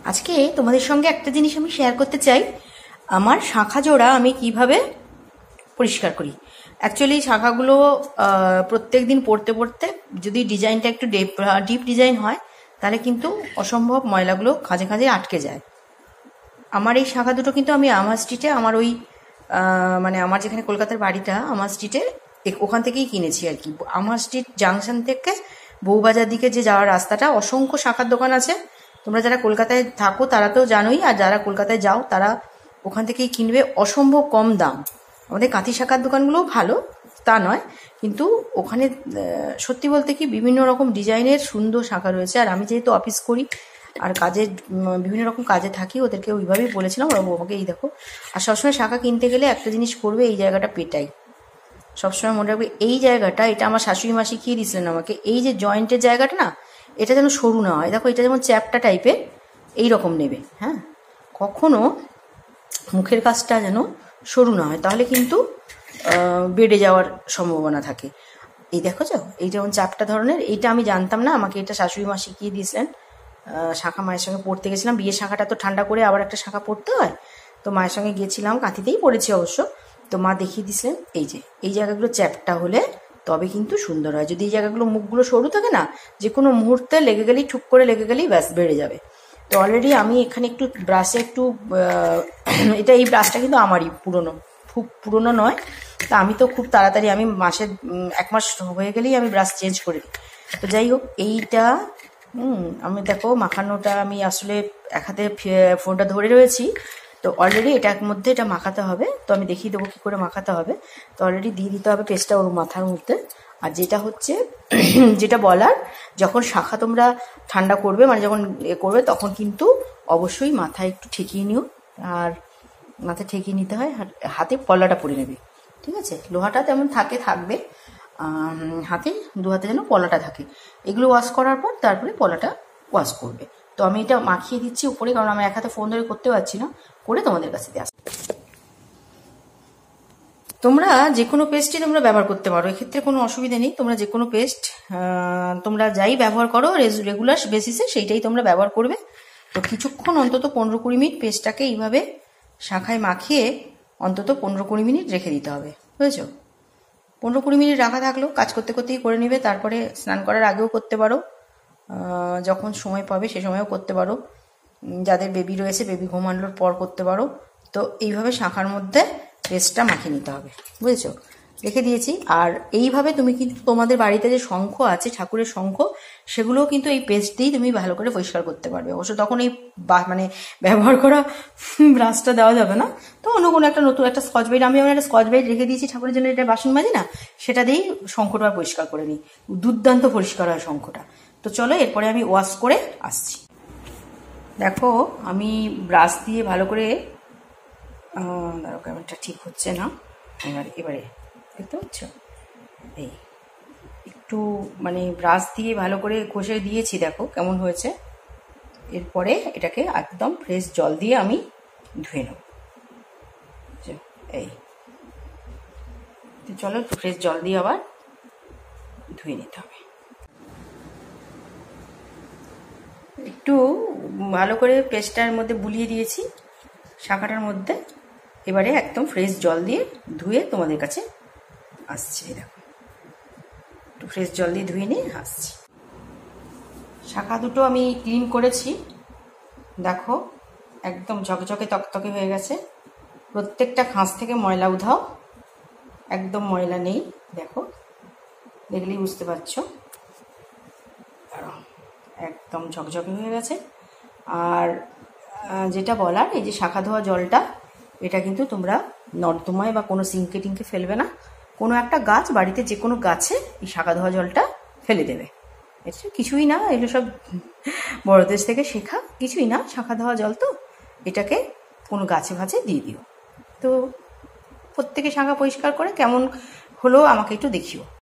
আজকে তোমাদের সঙ্গে একটা জিনিস আমি শেয়ার করতে চাই। আমার শাখা জোড়া আমি কিভাবে পরিষ্কার করি। অ্যাকচুয়ালি শাখাগুলো প্রত্যেক দিন পড়তে পড়তে যদি ডিজাইনটা একটু ডিপ ডিজাইন হয় তাহলে কিন্তু অসম্ভব ময়লাগুলো খাঁজে খাঁজে আটকে যায়। আমার এই শাখা দুটো কিন্তু আমি আমার স্ট্রিটে আমার ওই মানে আমার যেখানে কলকাতার বাড়িটা আমার স্ট্রিটে ওখান থেকেই কিনেছি আর কি। আমার স্ট্রিট জাংশন থেকে বউবাজার দিকে যে যাওয়ার রাস্তাটা অসংখ্য শাখার দোকান আছে। তোমরা যারা কলকাতায় থাকো তারা তো জানোই, আর যারা কলকাতায় যাও তারা ওখান থেকেই কিনবে, অসম্ভব কম দাম। আমাদের কাঁথি শাখার দোকানগুলোও ভালো তা নয়, কিন্তু ওখানে সত্যি বলতে কি বিভিন্ন রকম ডিজাইনের সুন্দর শাখা রয়েছে। আর আমি যেহেতু অফিস করি আর কাজে বিভিন্ন রকম কাজে থাকি, ওদেরকে ওইভাবেই বলেছিলাম, ওরা আমাকে এই দেখো। আর সবসময় শাখা কিনতে গেলে একটা জিনিস করবে, এই জায়গাটা পেটাই সবসময় মনে রাখবে। এই জায়গাটা, এটা আমার শাশুড়ি মা শিখিয়ে দিয়েছিলেন আমাকে, এই যে জয়েন্টের জায়গাটা না, এটা যেন সরু না হয়। দেখো এটা যেমন চ্যাপটা টাইপের এইরকম নেবে, হ্যাঁ, কখনো মুখের কাজটা যেন সরু না হয়, তাহলে কিন্তু বেড়ে যাওয়ার সম্ভাবনা থাকে। এই দেখো যাও, এই যেমন চাপটা ধরনের, এইটা আমি জানতাম না, আমাকে এটা শাশুড়ি মা শিখিয়ে দিয়েছিলেন। শাখা মায়ের সঙ্গে পড়তে গেছিলাম, বিয়ের শাখাটা তো ঠান্ডা করে আবার একটা শাখা পড়তে হয়, তো মায়ের সঙ্গে গিয়েছিলাম, কাঁথিতেই পড়েছি অবশ্য। তো মা দেখিয়ে দিয়েছিলেন এই যে এই জায়গাগুলো চ্যাপটা হলে তবে কিন্তু সুন্দর হয়। যদি এই জায়গাগুলো মুখগুলো সরু থাকে না, যে কোনো মুহূর্তে লেগে গেলেই, ঠুক করে লেগে গেলেই ব্যাস বেড়ে যাবে। তো অলরেডি আমি এখানে একটু ব্রাশে একটু এটা, এই ব্রাশটা কিন্তু আমারই পুরনো, খুব পুরনো নয়। তা আমি তো খুব তাড়াতাড়ি, আমি মাসে 1 মাস হয়ে গেলেই আমি ব্রাশ চেঞ্জ করে দিই। তো যাই হোক, এইটা আমি দেখো মাখানোটা, আমি আসলে এক হাতে ফোনটা ধরে রয়েছি, তো অলরেডি এটার মধ্যে এটা মাখাতে হবে। তো আমি দেখিয়ে দেবো কী করে মাখাতে হবে। তো অলরেডি দিয়ে দিতে হবে পেস্টটা ওর মাথার মধ্যে। আর যেটা হচ্ছে যেটা বলার, যখন শাখা তোমরা ঠান্ডা করবে, মানে যখন করবে, তখন কিন্তু অবশ্যই মাথায় একটু ঠেকিয়ে নিও। আর মাথায় ঠেকিয়ে নিতে হয়, হাতে পলাটা পরে নেবে, ঠিক আছে? লোহাটা তেমন থাকবে, হাতে 2 হাতে যেন পলাটা থাকে। এগুলো ওয়াশ করার পর তারপরে পলাটা ওয়াশ করবে। তো আমি এটা মাখিয়ে দিচ্ছি উপরে, কারণ আমি এক হাতে ফোন ধরে করতে পারছি না, করে তোমাদের কাছে দিয়ে আসছি। তোমরা যে কোনো পেস্টই তোমরা ব্যবহার করতে পারো, এক্ষেত্রে কোনো অসুবিধা নেই। তোমরা যে কোনো পেস্ট তোমরা যাই ব্যবহার করো রেগুলার বেসিসে, সেইটাই তোমরা ব্যবহার করবে। তো কিছুক্ষণ অন্তত 15-20 মিনিট পেস্টটাকে এইভাবে শাখায় মাখিয়ে অন্তত 15-20 মিনিট রেখে দিতে হবে, বুঝেছো? 15-20 মিনিট রাখা থাকলেও কাজ করতে করতেই করে নেবে। তারপরে স্নান করার আগেও করতে পারো, যখন সময় পাবে সে সময়ও করতে পারো, যাদের বেবি রয়েছে বেবি ঘুমানোর পর করতে পারো। তো এইভাবে শাখার মধ্যে পেস্টটা মাখিয়ে নিতে হবে, বুঝেছো? রেখে দিয়েছি। আর এইভাবে তুমি কিন্তু তোমাদের বাড়িতে যে শঙ্খ আছে, ঠাকুরের শঙ্খ, সেগুলোও কিন্তু এই পেস্ট দিয়েই তুমি ভালো করে পরিষ্কার করতে পারবে। অবশ্য তখন এই মানে ব্যবহার করা ব্রাশটা দেওয়া যাবে না, তো অন্য কোনো একটা নতুন একটা স্কচ ব্রাইট, আমি একটা স্কচ ব্রাইট রেখে দিয়েছি ঠাকুরের জন্য, এটা বাসন মাজি না, সেটা দিয়েই শঙ্খটা পরিষ্কার করে নিই। দুর্দান্ত পরিষ্কার হয় শঙ্খটা। তো চলো এরপরে আমি ওয়াশ করে আসছি। দেখো আমি ব্রাশ দিয়ে ভালো করে, ধরো ক্যামেরাটা ঠিক হচ্ছে না, এবারে দেখতে পাচ্ছ, এই একটু মানে ব্রাশ দিয়ে ভালো করে ঘষে দিয়েছি, দেখো কেমন হয়েছে। এরপরে এটাকে একদম ফ্রেশ জল দিয়ে আমি ধুয়ে নেব। এই চলো একটু ফ্রেশ জল দিয়ে আবার ধুয়ে নিতে হবে। একটু ভালো করে পেস্টটার মধ্যে বুলিয়ে দিয়েছি শাখাটার মধ্যে। এবারে একদম ফ্রেশ জল দিয়ে ধুয়ে তোমাদের কাছে আসছি। দেখো একটু ফ্রেশ জল দিয়ে ধুয়ে নিয়ে আসছি। শাখা দুটো আমি ক্লিন করেছি, দেখো একদম ঝকঝকে তকতকে হয়ে গেছে। প্রত্যেকটা খাঁজ থেকে ময়লা উধাও, একদম ময়লা নেই। দেখো দেখলেই বুঝতে পারছো, একদম ঝকঝকে হয়ে গেছে। আর যেটা বলার, এই যে শাখা ধোয়া জলটা, এটা কিন্তু তোমরা নর্দমায় বা কোনো সিঙ্কে টিঙ্কে ফেলবে না। কোনো একটা গাছ, বাড়িতে যে কোনো গাছে এই শাখা ধোয়া জলটা ফেলে দেবে। এটা কিছুই না, এগুলো সব বড়দের থেকে শেখা, কিছুই না, শাখা ধোয়া জল তো, এটাকে কোনো গাছে ভাজে দিয়ে দিও। তো প্রত্যেকে শাখা পরিষ্কার করে কেমন হলো আমাকে একটু দেখিও।